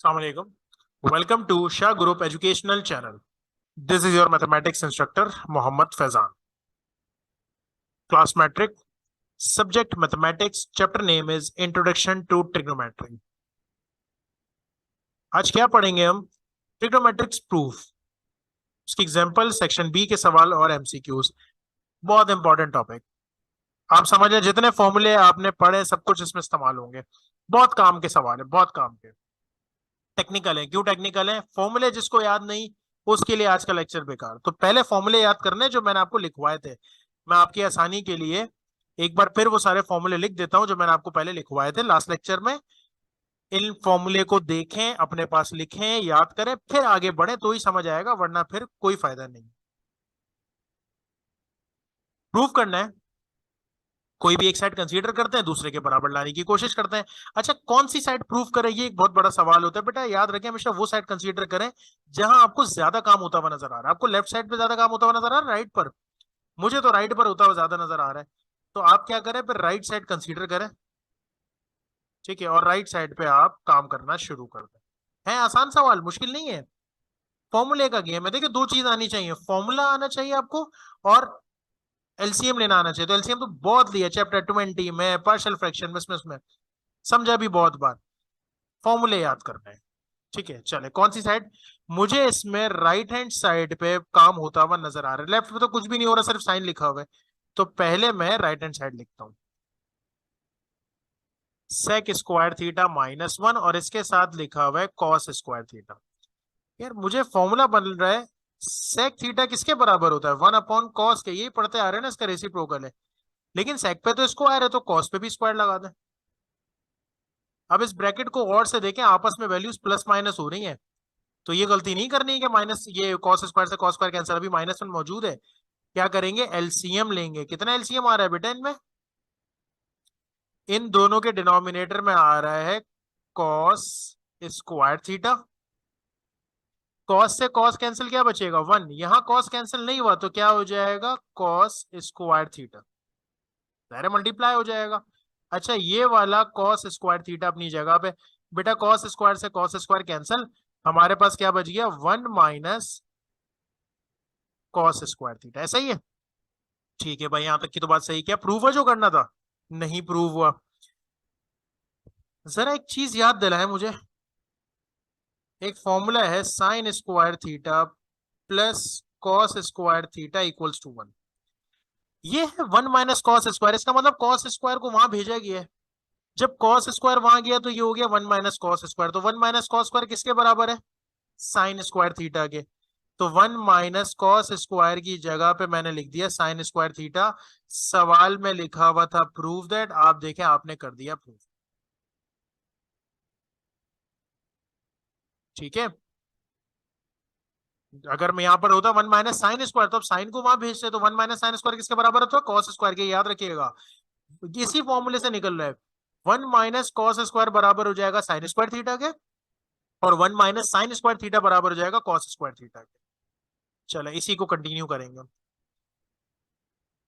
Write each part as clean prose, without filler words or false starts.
Assalamualaikum. Welcome to Shah Group Educational Channel. This is your mathematics instructor Mohammad Faizan. Class Metric, subject mathematics, chapter name is Introduction to Trigonometry. आज क्या पढ़ेंगे हम? ट्रिग्नोमेट्रिक्स proof, उसकी example, section B के सवाल और MCQs. बहुत important topic. आप समझ लें जितने फॉर्मूले आपने पढ़े सब कुछ इसमें इस्तेमाल होंगे. बहुत काम के सवाल है, बहुत काम के. टेक्निकल है. क्यों टेक्निकल है? फॉर्मूले जिसको याद नहीं उसके लिए आज का लेक्चर बेकार. तो पहले फॉर्मूले याद करने जो मैंने आपको लिखवाए थे. मैं आपकी आसानी के लिए एक बार फिर वो सारे फॉर्मूले लिख देता हूं जो मैंने आपको पहले लिखवाए थे लास्ट लेक्चर में. इन फॉर्मूले को देखें, अपने पास लिखें, याद करें, फिर आगे बढ़े तो ही समझ आएगा, वरना फिर कोई फायदा नहीं. प्रूफ करना है. कोई भी एक साइड कंसीडर करते हैं, दूसरे के बराबर लाने की कोशिश करते हैं. अच्छा, कौन सी साइड प्रूफ करें ये एक बहुत बड़ा सवाल होता है. बेटा याद रखें, हमेशा वो साइड कंसीडर करें जहां आपको ज्यादा काम होता हुआ नजर आ रहा है. आपको लेफ्ट साइड पे ज्यादा काम होता हुआ नजर आ रहा है, राइट पर? मुझे तो राइट पर होता हुआ ज्यादा नजर आ रहा है. तो आप क्या करें, फिर राइट साइड कंसीडर करें. ठीक है, और राइट साइड पे आप काम करना शुरू कर दें. है आसान सवाल, मुश्किल नहीं है. फॉर्मूले का गेम है. देखिए, दो चीज आनी चाहिए, फॉर्मूला आना चाहिए आपको और एलसीएम लेना आना चाहिए. तो एलसीएम तो बहुत लिया चैप्टर 20 में, पार्शियल फ्रैक्शन में, इसमें समझा भी बहुत बार. फॉर्मूले याद करना है. ठीक है, चले. कौन सी साइड? मुझे इसमें राइट हैंड साइड पे काम होता हुआ नजर आ रहा है. लेफ्ट पे तो कुछ भी नहीं हो रहा, सिर्फ साइन लिखा हुआ है. तो पहले मैं राइट हैंड साइड लिखता हूं. सेक स्क्वायर थीटा -1 और इसके साथ लिखा हुआ है कॉस स्क्वायर थीटा. यार मुझे फॉर्मूला बन रहा है, सेक थीटा किसके बराबर होता है? 1/cos के. यही पढ़ते आ रहे हैं ना, इसका रेसिप्रोकल है. लेकिन सेक पे तो स्क्वायर है, तो कॉस पे भी स्क्वायर लगा दें. अब इस ब्रैकेट को और से देखें, आपस में वैल्यूज प्लस माइनस हो रही हैं. तो ये गलती नहीं करनी है कि माइनस, ये कॉस स्क्वायर से कॉस स्क्वायर कैंसिल. अभी -1 मौजूद है. क्या करेंगे? एलसीएम लेंगे. कितना एलसीएम आ रहा है बेटा इनमें? इन दोनों के डिनोमिनेटर में आ रहा है कॉस स्क्वायर थीटा. कॉस से कॉस कैंसिल, क्या बचेगा? 1. यहां कॉस कैंसिल नहीं हुआ तो क्या हो जाएगा? Cos square theta. Direct multiply हो जाएगा. अच्छा, ये वाला कॉस स्क्वायर थीटा अपनी जगह पे. बेटा कॉस स्क्वायर से कॉस स्क्वायर कैंसिल, हमारे पास क्या बच गया? 1 माइनस कॉस स्क्वायर थीटा. ऐसा ही है. ठीक है भाई, यहां तक की तो बात सही. क्या प्रूव है जो करना था? नहीं प्रूव हुआ. जरा एक चीज याद दिलाए मुझे. एक फॉर्मूला है sine square theta plus cos square theta equals to 1. ये है 1 माइनस कॉस स्क्वायर. इसका मतलब कॉस स्क्वायर को वहां भेजा गया है. जब कॉस स्क्वायर वहां गया तो ये हो गया 1 माइनस कॉस स्क्वायर. तो 1 माइनस कॉस स्क्वायर किसके बराबर है? साइन स्क्वायर थीटा के. तो 1 माइनस कॉस स्क्वायर की जगह पे मैंने लिख दिया साइन स्क्वायर थीटा. सवाल में लिखा हुआ था प्रूव दैट. आप देखें, आपने कर दिया प्रूफ. ठीक है. अगर मैं यहां पर होता 1 माइनस साइन स्क्वायर, तो अब साइन को वहां भेजते. तो 1 माइनस साइन स्क्वायर किसके बराबर होता है? कॉस स्क्वायर के. याद रखिएगा, इसी फॉर्मूले से निकल रहा है. 1 माइनस कॉस स्क्वायर बराबर हो जाएगा साइन स्क्वायर थीटा के, और 1 माइनस साइन स्क्वायर थीटा बराबर हो जाएगा कॉस स्क्वायर थीटा के. चलो इसी को कंटिन्यू करेंगे.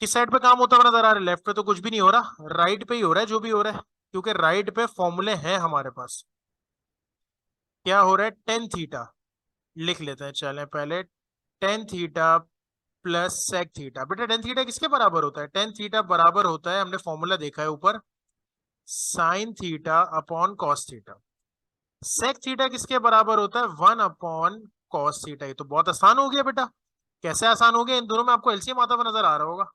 किस साइड पे काम होता हुआ नजर आ रहा है? लेफ्ट पे तो कुछ भी नहीं हो रहा, राइट पे ही हो रहा है जो भी हो रहा है. क्योंकि राइट पे फॉर्मूले हैं हमारे पास. क्या हो रहा है? टेन थीटा लिख लेते हैं. चलें पहले, tan theta plus sec theta. बेटा टेन थीटा किसके बराबर होता है? टेन थीटा बराबर होता है, हमने फॉर्मूला देखा है ऊपर, sine theta upon cos theta. Sec theta किसके बराबर होता है? 1/cos theta. ये तो बहुत आसान हो गया बेटा. कैसे आसान हो गया? इन दोनों में आपको एलसीएम आता हुआ नजर आ रहा होगा.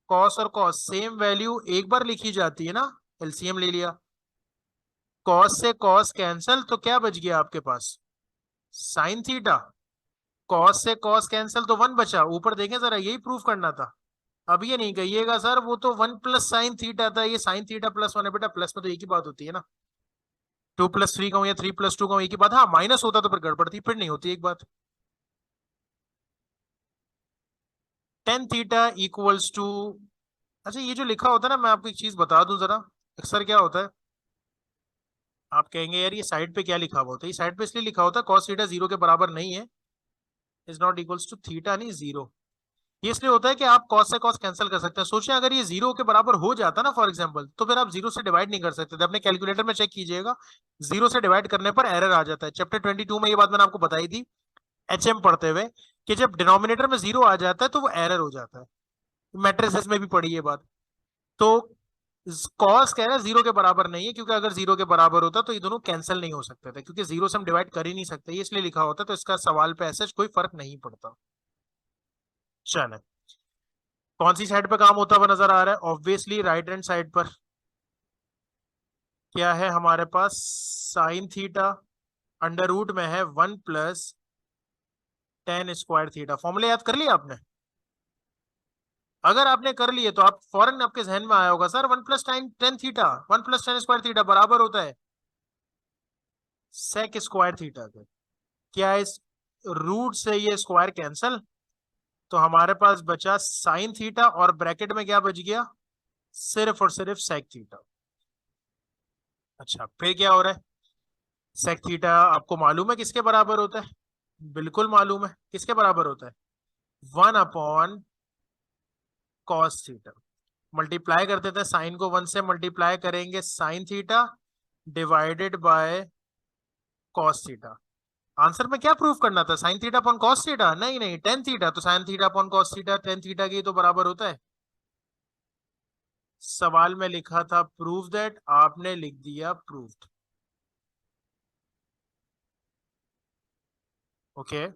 कॉस और कॉस सेम वैल्यू एक बार लिखी जाती है ना. एलसीएम ले लिया. कॉस से कॉस कैंसिल, तो क्या बच गया आपके पास? Sine theta. कॉस से कॉस कैंसिल तो 1 बचा. ऊपर देखें जरा, यही प्रूफ करना था. अब ये नहीं कहिएगा सर वो तो 1 प्लस साइन थीटा था, ये साइन थीटा प्लस 1 है. बेटा प्लस में तो एक ही बात होती है ना. 2+3 कहूं या 3+2 कहूं, एक ही बात. हाँ माइनस होता तो फिर गड़बड़ थी, फिर नहीं होती एक बात. Tan theta equals to. अच्छा, ये जो लिखा होता है ना, मैं आपको एक चीज बता दूं जरा. अक्सर क्या होता है, आप कहेंगे यार ये साइड पे क्या लिखा हुआ होता है? ये साइड पे इसलिए लिखा होता है कॉस थीटा 0 के बराबर नहीं है, is not equals to theta, नहीं 0. ये इसलिए होता है कि आप कॉस से कॉस कैंसिल कर सकते हैं। सोचिए अगर ये जीरो के बराबर हो जाता ना फॉर एग्जांपल, तो फिर आप जीरो से डिवाइड नहीं कर सकते थे। अपने कैलकुलेटर में चेक कीजिएगा, जीरो से डिवाइड करने पर एरर आ जाता है। चैप्टर 22 में ये बात मैंने आपको बताई थी एचएम पढ़ते हुए, कि जब डिनोमिनेटर में जीरो आ जाता है तो वो एरर हो जाता है। मैट्रिसेस में भी पढ़ी ये बात। तो कॉस कह रहा है जीरो के बराबर नहीं है, क्योंकि अगर जीरो के बराबर होता तो ये दोनों कैंसिल नहीं हो सकते थे, क्योंकि जीरो से हम डिवाइड कर ही नहीं सकते, ये इसलिए लिखा होता। तो इसका सवाल पे ऐसे कोई फर्क नहीं पड़ता। चले, कौन सी साइड पे काम होता हुआ नजर आ रहा है? ऑब्वियसली राइट हैंड साइड पर। क्या है हमारे पास? साइन थीटा अंडर रूट में है 1 + tan² थीटा। फॉर्मूला याद कर लिया आपने? अगर आपने कर लिए तो आप फौरन आपके जहन में आया होगा, सर 1 + tan²थीटा, 1 + tan² थीटा बराबर होता है sec² थीटा के। क्या इस रूट से ये स्क्वायर कैंसल, तो हमारे पास बचा साइन थीटा और ब्रैकेट में क्या बच गया? सिर्फ और सिर्फ सेक थीटा। अच्छा, फिर क्या हो रहा है? सेक थीटा आपको मालूम है किसके बराबर होता है? बिल्कुल मालूम है किसके बराबर होता है। 1/cos theta. मल्टीप्लाई करते थे, साइन को 1 से मल्टीप्लाई करेंगे sine theta divided by cos theta. Answer में क्या प्रूफ करना था? Sign theta upon cos theta? नहीं नहीं, टेन थीटा। तो sign theta upon cos theta tan theta की तो बराबर होता है। सवाल में लिखा था प्रूफ दैट, आपने लिख दिया प्रूफ्ड। ओके,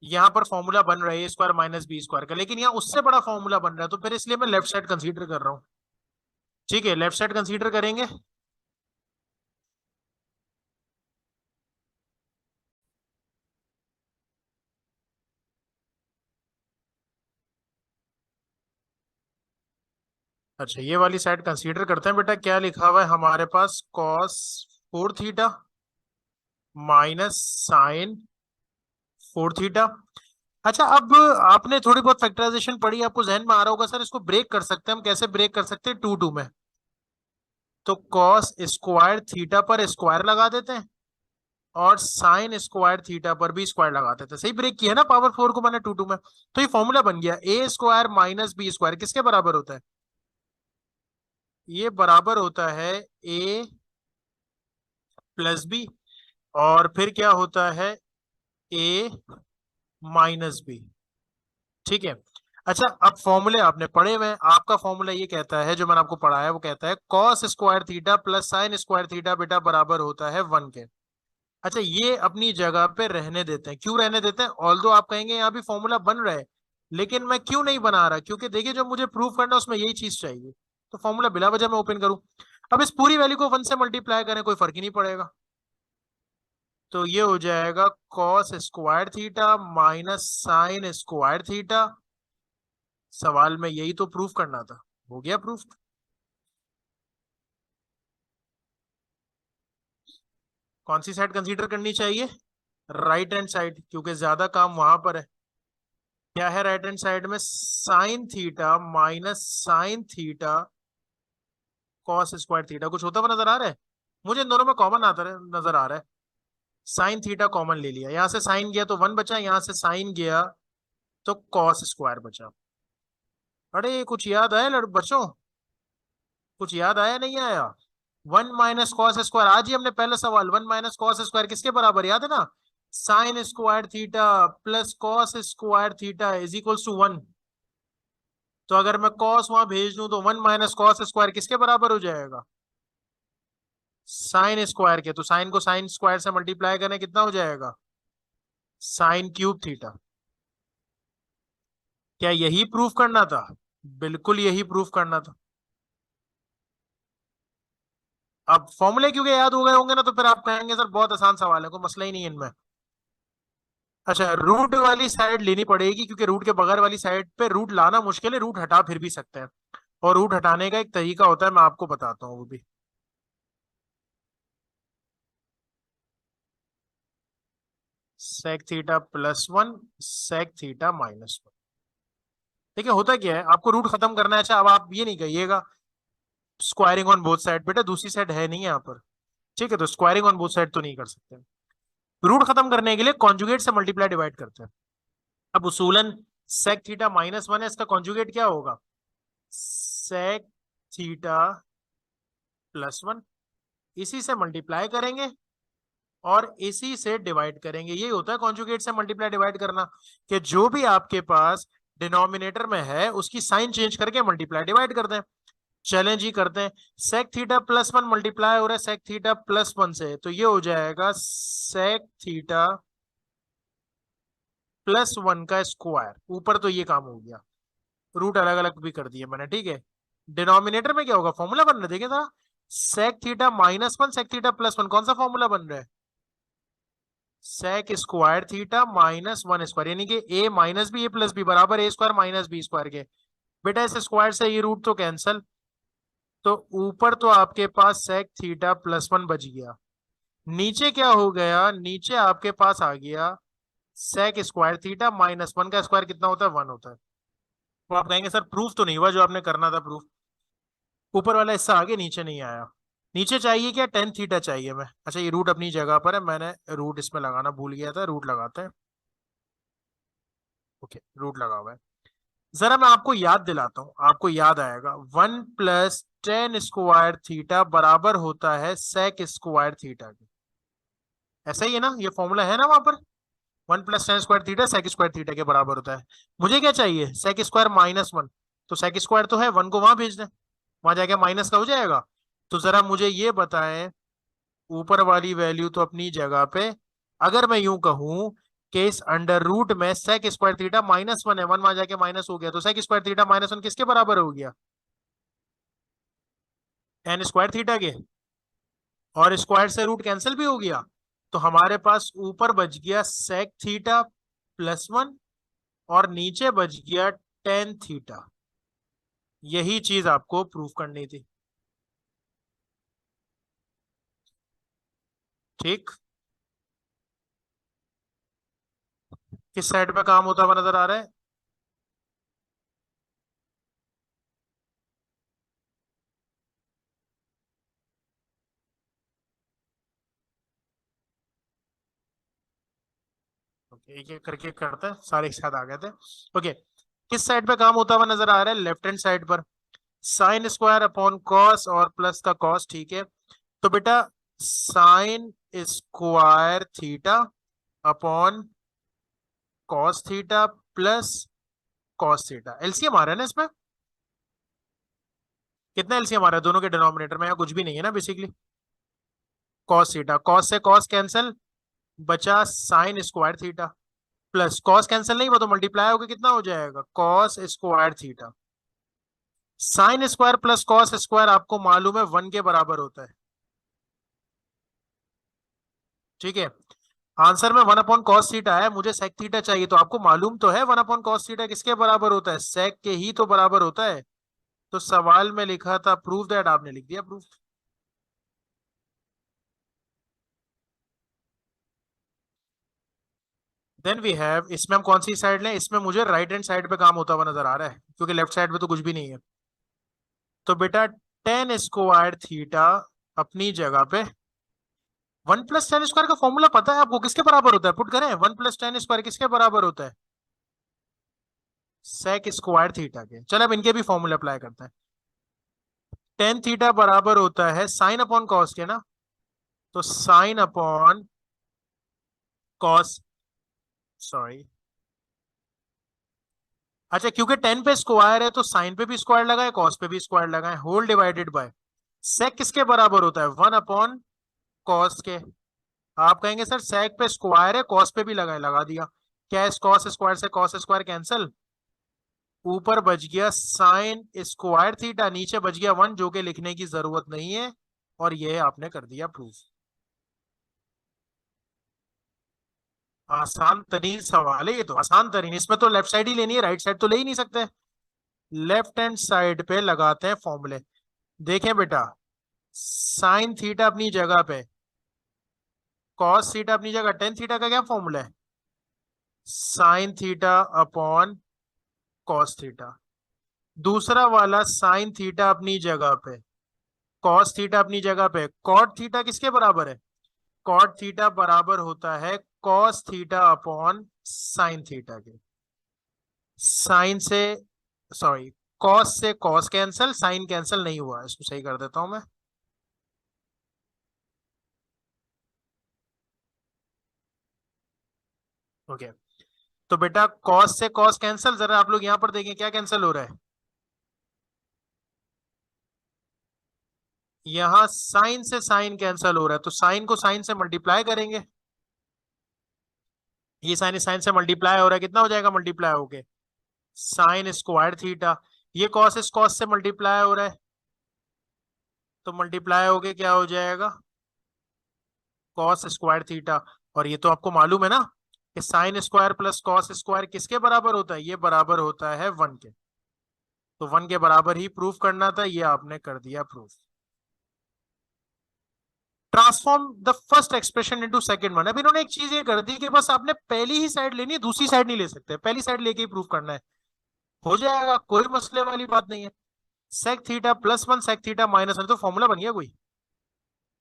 यहाँ पर फॉर्मूला बन रहा है A square minus B square का, लेकिन यहाँ उससे बड़ा फॉर्मूला बन रहा है, तो फिर इसलिए मैं लेफ्ट साइड कंसीडर कर रहा हूँ। ठीक है, लेफ्ट साइड कंसीडर करेंगे। अच्छा, ये वाली साइड कंसीडर करते हैं बेटा। क्या लिखा हुआ है हमारे पास? Cos 4 theta minus sine 4 theta. अच्छा, अब आपने थोड़ी बहुत फैक्टराइजेशन पढ़ी, आपको जहन में आ रहा होगा सर इसको ब्रेक कर सकते हैं हम। कैसे ब्रेक कर सकते हैं? 2 2 में। तो कॉस स्क्वायर थीटा पर स्क्वायर लगा देते हैं, और साइन स्क्वायर थीटा पर भी स्क्वायर लगा देते हैं। सही ब्रेक किया ना पावर 4 को मैंने 2 2 में। तो ये फॉर्मूला बन गया ए स्क्वायर माइनस बी स्क्वायर किसके बराबर होता है? ये बराबर होता है ए प्लस बी, और फिर क्या होता है? ए माइनस बी। ठीक है। अच्छा, अब फॉर्मूले आपने पढ़े हुए हैं। आपका फॉर्मूला ये कहता है, जो मैंने आपको पढ़ाया वो कहता है cos square theta plus sign square theta बेटा बराबर होता है 1 के। अच्छा, ये अपनी जगह पे रहने देते हैं। क्यों रहने देते हैं? ऑल्दो आप कहेंगे यहाँ भी फॉर्मूला बन रहा है, लेकिन मैं क्यों नहीं बना रहा? क्योंकि देखिए, जो मुझे प्रूव करना है उसमें यही चीज चाहिए। तो फॉर्मूला बिला वजह मैं ओपन करूं। अब इस पूरी वैल्यू को 1 से मल्टीप्लाई करें, कोई फर्क ही नहीं पड़ेगा। तो ये हो जाएगा cos square theta minus sign square theta. सवाल में यही तो प्रूफ करना था, हो गया प्रूफ। कौन सी साइड कंसीडर करनी चाहिए? राइट हैंड साइड, क्योंकि ज्यादा काम वहां पर है। क्या है राइट हैंड साइड में? Sine theta minus sign theta cos square theta. कुछ होता हुआ नजर आ रहा है? मुझे इन दोनों में कॉमन आता है, नजर आ रहा है। साइन थीटा कॉमन ले लिया, यहां से साइन गया तो 1 बचा, यहां से साइन गया तो कॉस स्क्वायर बचा। अरे कुछ याद आया बच्चों? कुछ याद आया नहीं आया? 1 - cos² आज ही हमने पहला सवाल 1 - cos² किसके बराबर याद है ना? Sine square theta plus cos square theta is equals to 1। तो अगर मैं कॉस वहां भेज दूं तो 1 - cos² किसके बराबर हो जाएगा? साइन स्क्वायर के। तो साइन को साइन स्क्वायर से मल्टीप्लाई करें, कितना हो जाएगा? sin³ theta. क्या यही प्रूफ करना था? बिल्कुल यही प्रूफ करना था। अब फॉर्मूले क्योंकि याद हो गए होंगे ना, तो फिर आप कहेंगे सर बहुत आसान सवाल है, कोई मसला ही नहीं है इनमें। अच्छा, रूट वाली साइड लेनी पड़ेगी, क्योंकि रूट के बगैर वाली साइड पे रूट लाना मुश्किल है। रूट हटा फिर भी सकते हैं, और रूट हटाने का एक तरीका होता है, मैं आपको बताता हूँ वो भी। Sec theta +1 sec theta -1। देखिए होता क्या है, आपको रूट खत्म करना है। अच्छा, अब आप ये नहीं कहिएगा स्क्वायरिंग ऑन बोथ साइड, बेटा दूसरी साइड है नहीं यहाँ पर। ठीक है, तो स्क्वायरिंग ऑन बोथ साइड तो नहीं कर सकते। रूट खत्म करने के लिए कॉन्जुगेट से मल्टीप्लाई डिवाइड करते हैं। अब उसूलन सेक थीटा -1 है, इसका कॉन्जुगेट क्या होगा? Sec theta +1। इसी से मल्टीप्लाई करेंगे और इसी से डिवाइड करेंगे। यही होता है कॉन्जुगेट से मल्टीप्लाई डिवाइड करना, कि जो भी आपके पास डिनोमिनेटर में है उसकी साइन चेंज करके मल्टीप्लाई डिवाइड कर दें। चलें जी, करते हैं। सेक थीटा +1 मल्टीप्लाई हो रहा है सेक थीटा +1 से, तो ये हो जाएगा सेक थीटा +1 का स्क्वायर। ऊपर तो ये काम हो गया, रूट अलग अलग भी कर दिए मैंने, ठीक है। डिनोमिनेटर में क्या होगा, फॉर्मूला बन रहा है, देखिए था। सेक थीटा -1 सेक थीटा +1, कौन सा फॉर्मूला बन रहा है? सेक स्क्वायर थीटा -1 स्क्वायर, यानी कि a minus B A plus B बराबर a square minus B square के। बेटा इस स्क्वायर से ये रूट तो कैंसल, तो ऊपर तो आपके पास सेक थीटा +1 बच गया। नीचे क्या हो गया, नीचे आपके पास आ गया सेक स्क्वायर थीटा -1 का स्क्वायर कितना होता है, 1 होता है। तो आप कहेंगे सर प्रूफ तो नहीं हुआ जो आपने करना था प्रूफ, ऊपर वाला हिस्सा आगे नीचे नहीं आया। नीचे चाहिए क्या, टेन थीटा चाहिए। मैं अच्छा, ये रूट अपनी जगह पर है, मैंने रूट इसमें लगाना भूल गया था, रूट लगाते हैं। ओके, रूट लगा हुआ है। जरा मैं आपको याद दिलाता हूं, आपको याद आएगा। 1 + tan² थीटा बराबर होता है सेक स्क्वायर थीटा के। ऐसा ही है ना, ये फॉर्मूला है ना वहां पर। 1 + tan² theta sec square theta के बराबर होता है। मुझे क्या चाहिए, सेक स्क्वायर -1। तो सेक स्क्वायर तो है, 1 को वहां भेज दें, वहां जाके माइनस का हो जाएगा। तो जरा मुझे ये बताएं, ऊपर वाली वैल्यू तो अपनी जगह पे, अगर मैं यूं कहूं कि इस अंडर रूट में सेक स्क्वायर थीटा -1 है, 1 वहां जाके माइनस हो गया, तो सेक स्क्वायर थीटा -1 किसके बराबर हो गया, tan स्क्वायर थीटा के। और स्क्वायर से रूट कैंसिल भी हो गया, तो हमारे पास ऊपर बच गया सेक थीटा +1 और नीचे बच गया tan थीटा। यही चीज आपको प्रूफ करनी थी, ठीक। किस साइड पे काम होता हुआ नजर आ रहा है? ओके, एक एक करके करते हैं, सारे एक साथ आ गए थे। ओके, किस साइड पे काम होता हुआ नजर आ रहा है, लेफ्ट हैंड साइड पर। साइन स्क्वायर अपॉन कॉस और प्लस का कॉस, ठीक है। तो बेटा sine square theta upon cos theta plus cos theta, LCM आ रहा है ना इसमें। कितना एलसीएम आ रहा है दोनों के डिनोमिनेटर में, यहाँ कुछ भी नहीं है ना बेसिकली। कॉस थीटा, कॉस से कॉस कैंसिल, बचा sign square theta, plus cos cancel नहीं हुआ तो मल्टीप्लाई होकर कितना हो जाएगा, cos square theta. Sine square plus cos square आपको मालूम है 1 के बराबर होता है, ठीक है। आंसर में 1/cos थीटा है, मुझे सेक थीटा चाहिए, तो आपको मालूम तो है 1/cos थीटा किसके बराबर होता है, सेक के ही तो बराबर होता है। तो सवाल में लिखा था प्रूफ दैट, आपने लिख दिया प्रूफ। देन वी हैव, इसमें हम कौन सी साइड लें, इसमें मुझे राइट हैंड साइड पे काम होता हुआ नजर आ रहा है, क्योंकि लेफ्ट साइड पे तो कुछ भी नहीं है। तो बेटा टेन स्क्वायर थीटा अपनी जगह पे, 1 + tan² का फॉर्मूला पता है आपको, किसके बराबर होता है, पुट करें। 1 + tan² किसके बराबर होता है, सेक स्क्वायर थीटा के। चलो अब इनके भी फॉर्मूले अप्लाई करते हैं। टेन थीटा बराबर होता है साइन अपॉन कॉस के ना, तो साइन अपॉन कॉस, सॉरी, अच्छा क्योंकि टेन पे स्क्वायर है तो साइन पे भी स्क्वायर लगाए कॉस पे भी स्क्वायर लगाए, होल डिवाइडेड बाय सेक किसके बराबर होता है, 1 अपॉन कॉस के। आप कहेंगे सर सेक पे स्क्वायर है कॉस पे भी लगाए, लगा दिया। क्या है, कॉस स्क्वायर से कॉस स्क्वायर कैंसिल, ऊपर बच गया साइन स्क्वायर थीटा, नीचे बच गया 1 जो कि लिखने की जरूरत नहीं है, और ये आपने कर दिया प्रूफ। आसान तरीन सवाल है ये तो, आसान तरीन। इसमें तो लेफ्ट साइड ही लेनी है, राइट साइड तो ले ही नहीं सकते। लेफ्ट हैंड साइड पे लगाते हैं फॉर्मूले। देखें बेटा, साइन थीटा अपनी जगह पे, कॉस थीटा अपनी जगह, टेन थीटा का क्या फॉर्मूला है, sign theta upon cos theta. दूसरा वाला साइन थीटा अपनी जगह पे, कॉस थीटा अपनी जगह पे, कॉट थीटा किसके बराबर है, कॉट थीटा बराबर होता है cos theta upon sine theta के। साइन से, सॉरी, कॉस से कॉस कैंसल, साइन कैंसल नहीं हुआ, इसको सही कर देता हूं मैं। ओके, तो बेटा कॉस से कॉस कैंसल, जरा आप लोग यहां पर देखें क्या कैंसिल हो रहा है। यहां साइन से साइन कैंसिल हो रहा है, तो साइन को साइन से मल्टीप्लाई करेंगे। ये साइन साइन से मल्टीप्लाई हो रहा है, कितना हो जाएगा मल्टीप्लाई होके, साइन स्क्वायर थीटा। ये कॉस इस कॉस से मल्टीप्लाई हो रहा है, तो मल्टीप्लाई होके क्या हो जाएगा, कॉस स्क्वायर थीटा। और ये तो आपको मालूम है ना कि sine square plus cos square किसके बराबर होता है, ये बराबर होता है 1 के। तो 1 के बराबर ही प्रूफ करना था, ये आपने कर दिया proof. Transform the first expression into second one. अब इन्होंने एक चीज ये कर दी कि बस आपने पहली ही साइड लेनी है, दूसरी साइड नहीं ले सकते, पहली साइड लेके ही प्रूफ करना है। हो जाएगा, कोई मसले वाली बात नहीं है। Sec theta plus one sec theta minus one, तो फॉर्मूला बन गया कोई।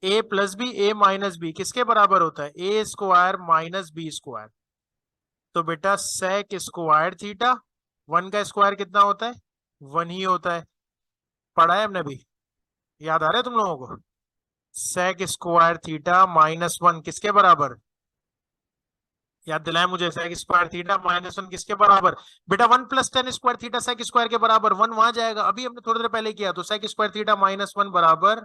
A plus B A minus B किसके बराबर होता है, A square minus B square. तो बेटा सेक स्क्वायर थीटा, 1 का स्क्वायर कितना होता है, 1 ही होता है। पढ़ा है हमने भी, याद आ रहा है तुम लोगों को। सेक स्क्वायर थीटा माइनस 1 किसके बराबर, याद दिलाए मुझे, सेक स्क्वायर थीटा माइनस 1 किसके बराबर। बेटा 1 plus tan square theta sec square के बराबर, 1 वहां जाएगा, अभी हमने थोड़ी देर पहले किया, तो सेक स्क्वायर थीटा माइनस 1 बराबर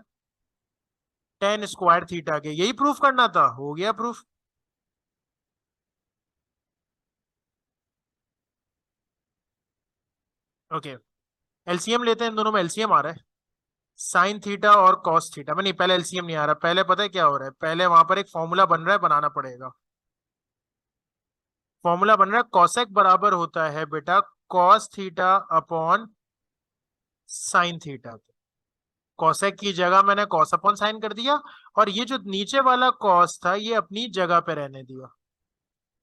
टेन स्क्वायर थीटा के, यही प्रूफ करना था, हो गया प्रूफ। ओके, एलसीएम लेते हैं, इन दोनों में एलसीएम आ रहा है, साइन थीटा और कॉस थीटा में। नहीं, पहले एलसीएम नहीं आ रहा, पहले पता है क्या हो रहा है, पहले वहां पर एक फॉर्मूला बन रहा है, बनाना पड़ेगा। फॉर्मूला बन रहा है, कॉसेक बराबर होता है बेटा cos theta upon sine theta. Cosec की जगह मैंने कॉस अपॉन साइन कर दिया, और ये जो नीचे वाला कॉस था ये अपनी जगह पे रहने दिया।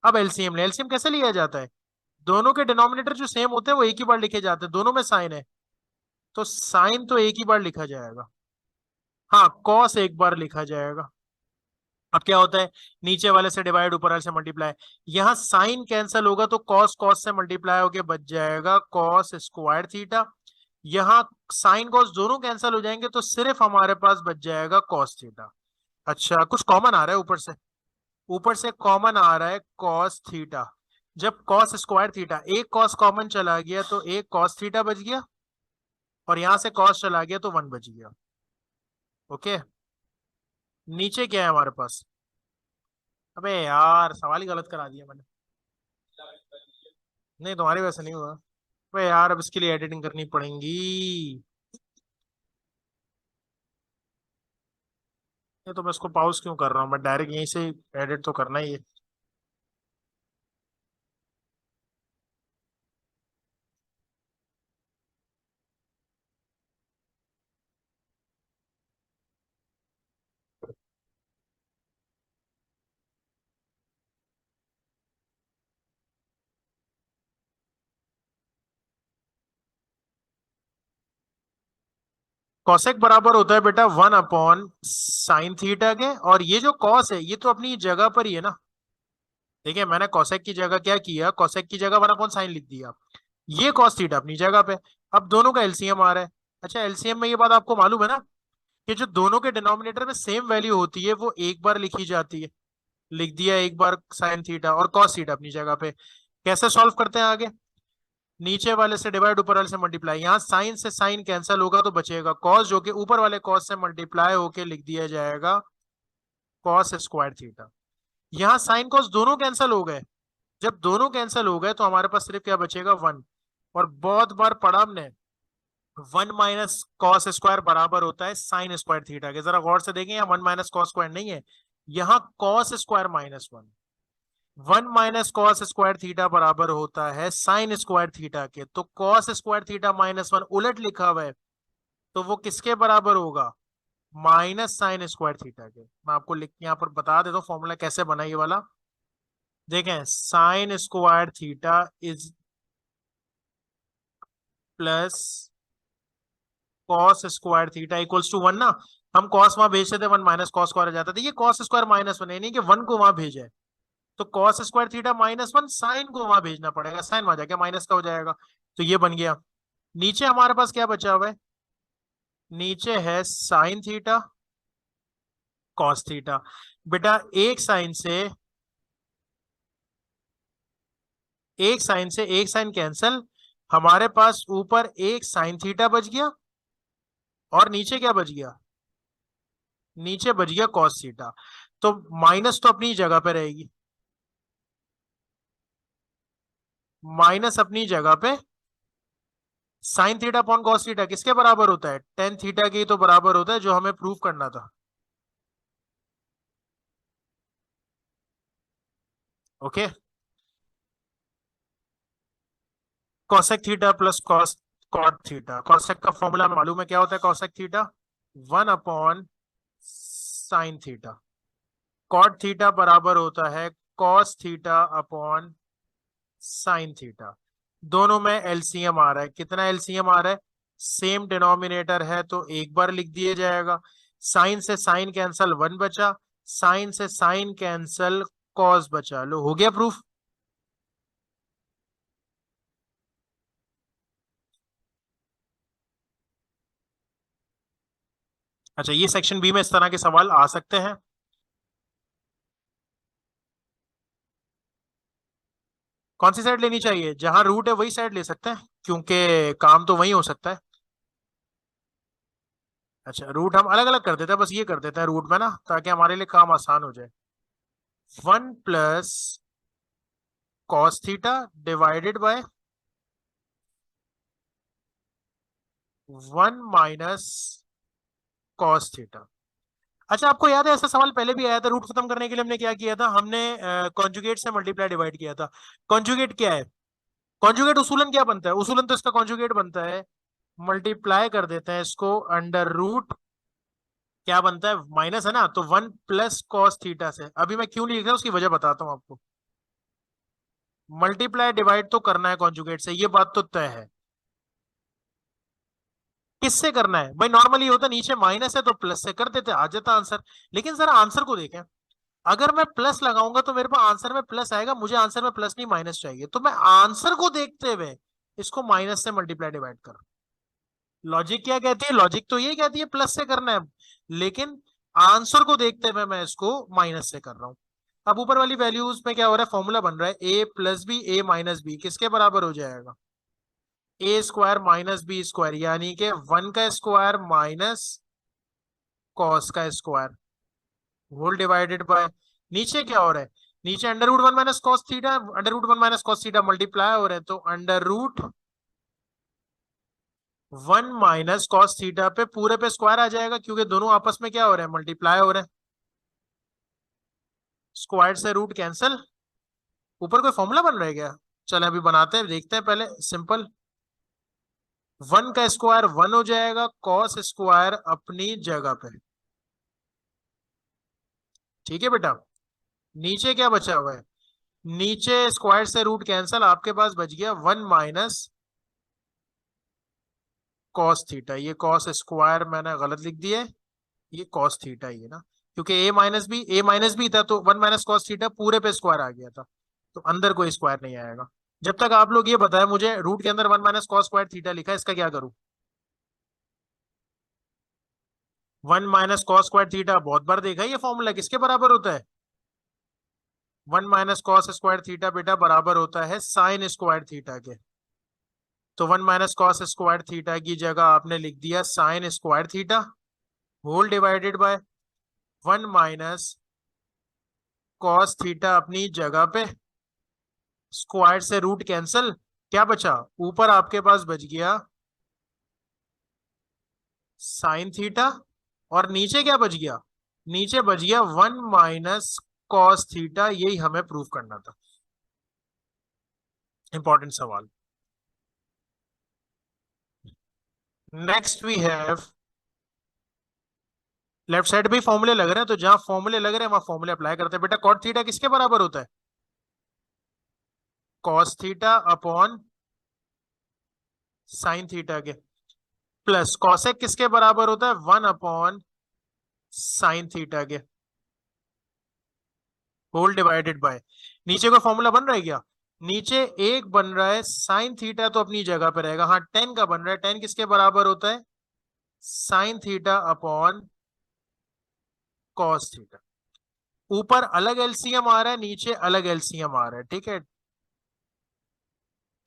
अब एलसीएम ले, एलसीएम कैसे लिया जाता है, दोनों के डिनोमिनेटर जो सेम होते हैं वो एक ही बार लिखे जाते हैं, दोनों में साइन है, तो साइन तो एक ही बार लिखा जाएगा। हाँ, कॉस एक बार लिखा जाएगा। अब क्या होता है, नीचे वाले से डिवाइड, ऊपर वाले से मल्टीप्लाई। यहाँ साइन कैंसिल होगा तो कॉस कॉस से मल्टीप्लाई होके बच जाएगा कॉस स्क्वायर थीटा। यहाँ साइन कॉस दोनों कैंसिल हो जाएंगे तो सिर्फ हमारे पास बच जाएगा कॉस थीटा। अच्छा, कुछ कॉमन आ रहा है ऊपर से, ऊपर से कॉमन आ रहा है कॉस थीटा। जब कॉस स्क्वायर थीटा, एक कॉस कॉमन चला गया तो एक कॉस थीटा बच गया, और यहां से कॉस चला गया तो 1 बच गया। ओके, नीचे क्या है हमारे पास, अबे यार सवाल ही गलत करा दिया मैंने। नहीं, तुम्हारी वजह से नहीं हुआ। अबे यार, अब इसके लिए एडिटिंग करनी पड़ेगी। ये तो मैं इसको पॉज क्यों कर रहा हूँ, मैं डायरेक्ट यहीं से एडिट तो करना ही है। कॉसेक बराबर होता है बेटा 1 अपॉन साइन थीटा के, और ये जो कॉस है ये तो अपनी जगह पर ही है ना। देखिए, मैंने कॉसेक की जगह क्या किया, कॉसेक की जगह 1 अपॉन साइन लिख दिया, ये कॉस थीटा अपनी जगह पे। अब दोनों का एलसीएम आ रहा है। अच्छा, एलसीएम में ये बात आपको मालूम है ना कि जो दोनों के डिनोमिनेटर में सेम वैल्यू होती है वो एक बार लिखी जाती है। लिख दिया एक बार साइन थीटा और कॉस थीटा अपनी जगह पे। कैसे सॉल्व करते हैं आगे, नीचे वाले से डिवाइड, ऊपर वाले से मल्टीप्लाई। यहाँ साइन से साइन कैंसिल होगा तो बचेगा कॉस, जो कि ऊपर वाले कॉस से मल्टीप्लाई होके लिख दिया जाएगा कॉस स्क्वायर थीटा। यहाँ साइन कॉस दोनों कैंसिल हो गए, जब दोनों कैंसिल हो गए तो हमारे पास सिर्फ क्या बचेगा, 1। और बहुत बार पढ़ा हमने, 1 माइनस कॉस स्क्वायर बराबर होता है साइन स्क्वायर थीटा के। जरा गौर से देखें, यहाँ 1 माइनस कॉस स्क्वायर नहीं है, यहाँ cos square minus 1। 1 minus cos square theta बराबर होता है साइन स्क्वायर थीटा के, तो कॉस स्क्वायर थीटा माइनस 1 उलट लिखा हुआ है, तो वो किसके बराबर होगा, माइनस साइन स्क्वायर थीटा के। मैं आपको लिख के यहाँ पर बता देता हूँ फॉर्मूला कैसे बना ये वाला। देखें, sine square theta is plus cos square theta equals to 1 ना। हम कॉस वहां भेजते थे, 1 माइनस कॉस स्क्वायर आ जाता था, ये कॉस स्क्वायर माइनस 1 यानी कि 1 को वहां भेजा है, तो कॉस स्क्वायर थीटा -1, साइन को वहां भेजना पड़ेगा, साइन वहां जाके माइनस का हो जाएगा, तो ये बन गया। नीचे हमारे पास क्या बचा हुआ है, नीचे है साइन थीटा कॉस थीटा। बेटा एक साइन कैंसल, हमारे पास ऊपर एक साइन थीटा बच गया, और नीचे क्या बच गया, नीचे बच गया कॉस थीटा। तो माइनस तो अपनी जगह पे रहेगी, माइनस अपनी जगह पे, sign theta upon cos theta किसके बराबर होता है, टेन थीटा के तो बराबर होता है, जो हमें प्रूव करना था। Okay, cosec theta plus cos cot theta, cosec का फॉर्मूला मालूम है क्या होता है, cosec theta 1/sin theta, cot theta बराबर होता है cos theta upon sine theta. दोनों में एलसीएम आ रहा है, कितना एलसीएम आ रहा है, सेम डिनोमिनेटर है तो एक बार लिख दिया जाएगा। साइन से साइन कैंसल 1 बचा, साइन से साइन कैंसल कॉस बचा, लो हो गया प्रूफ। अच्छा, ये सेक्शन बी में इस तरह के सवाल आ सकते हैं। कौन सी साइड लेनी चाहिए, जहां रूट है वही साइड ले सकते हैं, क्योंकि काम तो वही हो सकता है। अच्छा, रूट हम अलग अलग कर देते हैं, बस ये कर देते हैं रूट में ना, ताकि हमारे लिए काम आसान हो जाए। 1 + cos theta divided by 1 - cos theta. अच्छा, आपको याद है ऐसा सवाल पहले भी आया था, रूट खत्म करने के लिए हमने क्या किया था, हमने कॉन्जुगेट से मल्टीप्लाई डिवाइड किया था। कॉन्जुगेट क्या है, कॉन्जुगेट उसूलन क्या बनता है, उसूलन तो इसका कॉन्जुगेट बनता है, मल्टीप्लाई कर देते हैं इसको अंडर रूट, क्या बनता है, माइनस है ना, तो 1 + cos थीटा से। अभी मैं क्यों नहीं लिख रहा उसकी वजह बताता हूँ आपको। मल्टीप्लाई डिवाइड तो करना है कॉन्जुगेट से, ये बात तो तय है। किससे करना है भाई, नॉर्मली होता नीचे माइनस है तो प्लस से कर देते, आ जाता आंसर। लेकिन जरा आंसर को देखें, अगर मैं प्लस लगाऊंगा तो मेरे पास आंसर में प्लस आएगा, मुझे आंसर में प्लस नहीं माइनस चाहिए, तो मैं आंसर को देखते हुए इसको माइनस से मल्टीप्लाई डिवाइड कर। लॉजिक क्या कहती है, लॉजिक तो यही कहती है प्लस से करना है, लेकिन आंसर को देखते हुए मैं इसको माइनस से कर रहा हूं। अब ऊपर वाली वैल्यूज में क्या हो रहा है, फॉर्मूला बन रहा है a+b a-b किसके बराबर हो जाएगा, a² - b², यानी कि 1 का स्क्वायर माइनस कॉस का स्क्वायर होल डिवाइडेड बाय, नीचे क्या हो रहा है, नीचे under root 1 - cos theta, under root 1 - cos theta multiply हो रहे हैं, तो अंडर रूट 1 - cos थीटा पे पूरे पे स्क्वायर आ जाएगा, क्योंकि दोनों आपस में क्या हो रहे हैं, मल्टीप्लाई हो रहे हैं। स्क्वायर से रूट कैंसल, ऊपर कोई फॉर्मूला बन रहा है क्या, चले अभी बनाते हैं, देखते हैं पहले सिंपल। 1 का स्क्वायर 1 हो जाएगा, कॉस स्क्वायर अपनी जगह पे, ठीक है बेटा। नीचे क्या बचा हुआ है, नीचे स्क्वायर से रूट कैंसल, आपके पास बच गया 1 - cos थीटा, ये कॉस स्क्वायर मैंने गलत लिख दिया है, ये कॉस थीटा ही है ना, क्योंकि ए माइनस बी था, तो 1 - cos थीटा पूरे पे स्क्वायर आ गया था, तो अंदर कोई स्क्वायर नहीं आएगा। जब तक आप लोग ये बताए मुझे, रूट के अंदर 1 - cos² थीटा लिखा है, इसका क्या करूं, 1 - cos² थीटा बहुत बार देखा है, ये फॉर्मूला किसके बराबर होता है, 1 - cos² थीटा बेटा बराबर होता है sin² थीटा के। तो 1 - cos² थीटा की जगह आपने लिख दिया sin² theta whole divided by 1 - cos theta अपनी जगह पे, स्क्वायर से रूट कैंसल, क्या बचा, ऊपर आपके पास बच गया साइन थीटा, और नीचे क्या बच गया, नीचे बच गया 1 - cos थीटा, यही हमें प्रूव करना था। इंपॉर्टेंट सवाल। Next we have, left side भी फॉर्मूले लग रहे हैं, तो जहां फॉर्मूले लग रहे हैं वहां फॉर्मूले अप्लाई करते हैं। बेटा कॉट थीटा किसके बराबर होता है, cos theta upon sine theta के, प्लस कॉसेक किसके बराबर होता है, 1 अपॉन साइन थीटा के। होल डिवाइडेड बाय, नीचे कोई फॉर्मूला बन रहा है क्या? नीचे एक बन रहा है साइन थीटा, तो अपनी जगह पे रहेगा। हाँ, 10 का बन रहा है, 10 किसके बराबर होता है? Sign theta upon cos theta. ऊपर अलग एलसीएम आ रहा है, नीचे अलग एलसीएम आ रहा है, ठीक है।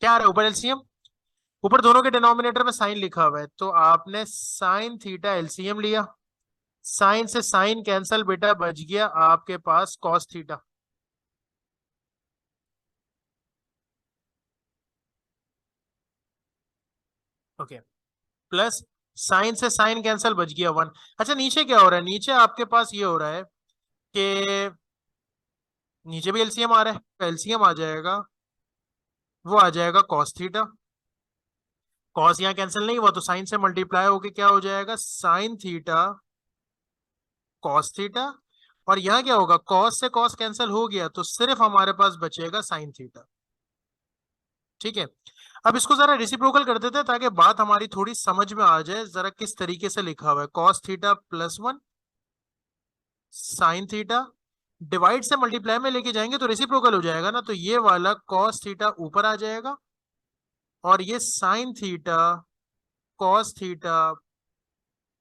क्या आ रहा है ऊपर एलसीएम? ऊपर दोनों के डिनोमिनेटर में साइन लिखा हुआ है, तो आपने साइन थीटा एलसीएम लिया, साइन से साइन कैंसल बेटा, बच गया आपके पास cos theta. Okay, plus sine से साइन कैंसल, बच गया 1। अच्छा, नीचे क्या हो रहा है? नीचे आपके पास ये हो रहा है कि नीचे भी एलसीएम आ रहा है, एलसीएम आ जाएगा, वो आ जाएगा कॉस थीटा। कॉस यहाँ कैंसिल नहीं हुआ, तो साइन से मल्टीप्लाई होके क्या हो जाएगा? Sign theta cos theta. और यहाँ क्या होगा? कॉस से कॉस कैंसिल हो गया, तो सिर्फ हमारे पास बचेगा साइन थीटा। ठीक है, अब इसको जरा रेसिप्रोकल कर देते हैं ताकि बात हमारी थोड़ी समझ में आ जाए, जरा किस तरीके से लिखा हुआ है। Cos theta plus 1 sine theta, divide से मल्टीप्लाई में लेके जाएंगे तो रेसिप्रोकल हो जाएगा ना, तो ये वाला कॉस थीटा ऊपर आ जाएगा और ये sign theta cos theta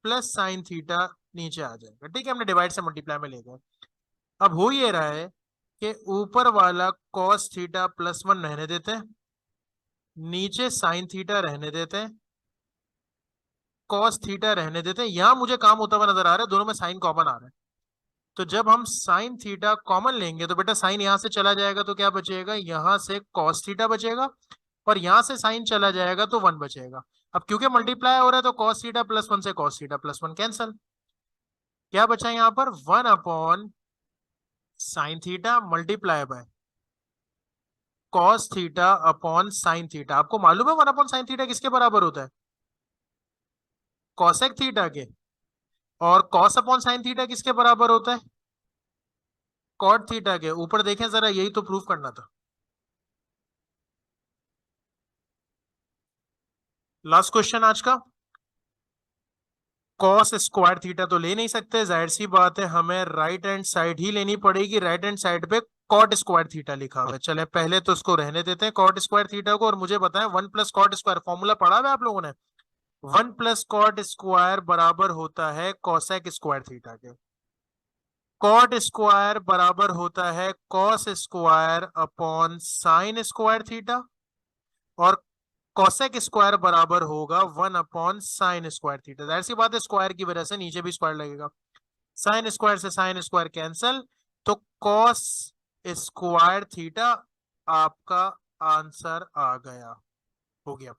plus sine theta नीचे आ जाएगा। ठीक है, हमने डिवाइड से मल्टीप्लाई में ले गए। अब हो ये रहा है कि ऊपर वाला कॉस थीटा प्लस 1 रहने देते हैं, नीचे साइन थीटा रहने देते हैं, कॉस थीटा रहने देते हैं। यहां मुझे काम होता हुआ नजर आ रहा है, दोनों में साइन कॉमन आ रहा है। तो जब हम साइन थीटा कॉमन लेंगे तो बेटा साइन यहां से चला जाएगा, तो क्या बचेगा? यहां से कॉस थीटा बचेगा, और यहां से साइन चला जाएगा तो 1 बचेगा। अब क्योंकि मल्टीप्लाई हो रहा है तो कॉस थीटा प्लस 1 से कॉस थीटा प्लस 1 कैंसल। क्या बचा यहां पर? 1 upon sine theta multiply by cos theta upon sine theta. आपको मालूम है 1 अपॉन साइन थीटा किसके बराबर होता है? कॉसेक थीटा के। और कॉस अपॉन साइन थीटा किसके बराबर होता है? कॉट थीटा के। ऊपर देखें जरा, यही तो प्रूफ करना था। लास्ट क्वेश्चन आज का। कॉस स्क्वायर थीटा तो ले नहीं सकते, जाहिर सी बात है, हमें राइट हैंड साइड ही लेनी पड़ेगी। राइट हैंड साइड पे कॉट स्क्वायर थीटा लिखा हुआ है। चले पहले तो उसको रहने देते हैं कॉट स्क्वायर थीटा को, और मुझे बताएं 1 प्लस कॉट स्क्वायर फॉर्मूला पढ़ा हुआ है आप लोगों ने? 1 प्लस कॉट स्क्वायर बराबर होता है कॉसेक स्क्वायर थीटा के। कॉट स्क्वायर बराबर होता है cos square upon sine square theta, और कॉसेक स्क्वायर बराबर होगा 1 अपॉन साइन स्क्वायर थीटा। जाहिर सी बात है, स्क्वायर की वजह से नीचे भी स्क्वायर लगेगा। साइन स्क्वायर से साइन स्क्वायर कैंसल, तो कॉस स्क्वायर थीटा आपका आंसर आ गया। हो गया।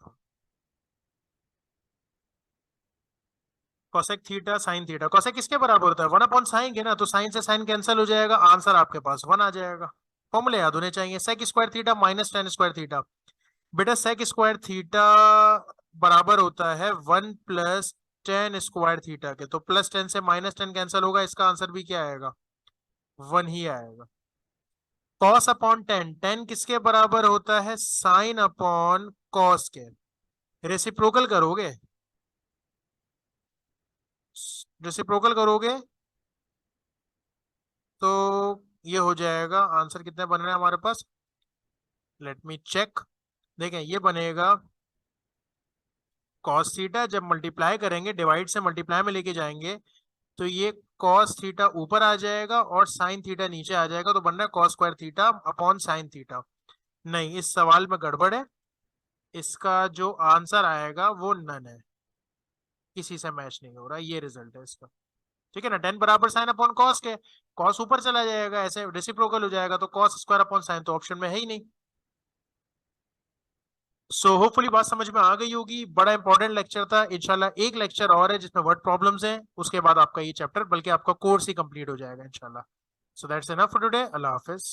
Cosec theta sine theta, cosec किसके बराबर होता है? 1 अपॉन साइन के ना, तो साइन से साइन कैंसिल हो जाएगा, आंसर आपके पास 1 आ जाएगा। फॉर्मूले याद होने चाहिए। Sec square theta minus tan square theta. बेटा सेक स्क्वायर थीटा बराबर होता है 1 प्लस टेन स्क्वायर थीटा के, तो प्लस 10 से माइनस 10 कैंसिल होगा, इसका आंसर भी क्या आएगा? 1 ही आएगा। कॉस अपॉन टेन, टेन किसके बराबर होता है? साइन अपॉन कॉस के। रेसिप्रोकल करोगे? रेसिप्रोकल करोगे तो ये हो जाएगा। आंसर कितने बन रहे हैं हमारे पास? Let me check. देखें, ये बनेगा कॉस थीटा, जब मल्टीप्लाई करेंगे डिवाइड से मल्टीप्लाई में लेके जाएंगे तो ये कॉस थीटा ऊपर आ जाएगा और साइन थीटा नीचे आ जाएगा, तो बन रहा है cos square theta upon sine theta. नहीं, इस सवाल में गड़बड़ है। इसका जो आंसर आएगा वो नन है, किसी से मैच नहीं हो रहा, ये रिजल्ट है इसका। ठीक है ना, 10 बराबर साइन अपॉन कॉस के, कॉस ऊपर चला जाएगा, ऐसे रेसिप्रोकल हो जाएगा, तो कॉस स्क्वायर अपॉन साइन तो ऑप्शन में है ही नहीं। सो होपफुली बात समझ में आ गई होगी। बड़ा इंपॉर्टेंट लेक्चर था। इंशाल्लाह एक लेक्चर और है जिसमें वर्ड प्रॉब्लम्स हैं, उसके बाद आपका ये चैप्टर, बल्कि आपका कोर्स ही कंप्लीट हो जाएगा इंशाल्लाह। So that's enough for today. Allah Hafiz.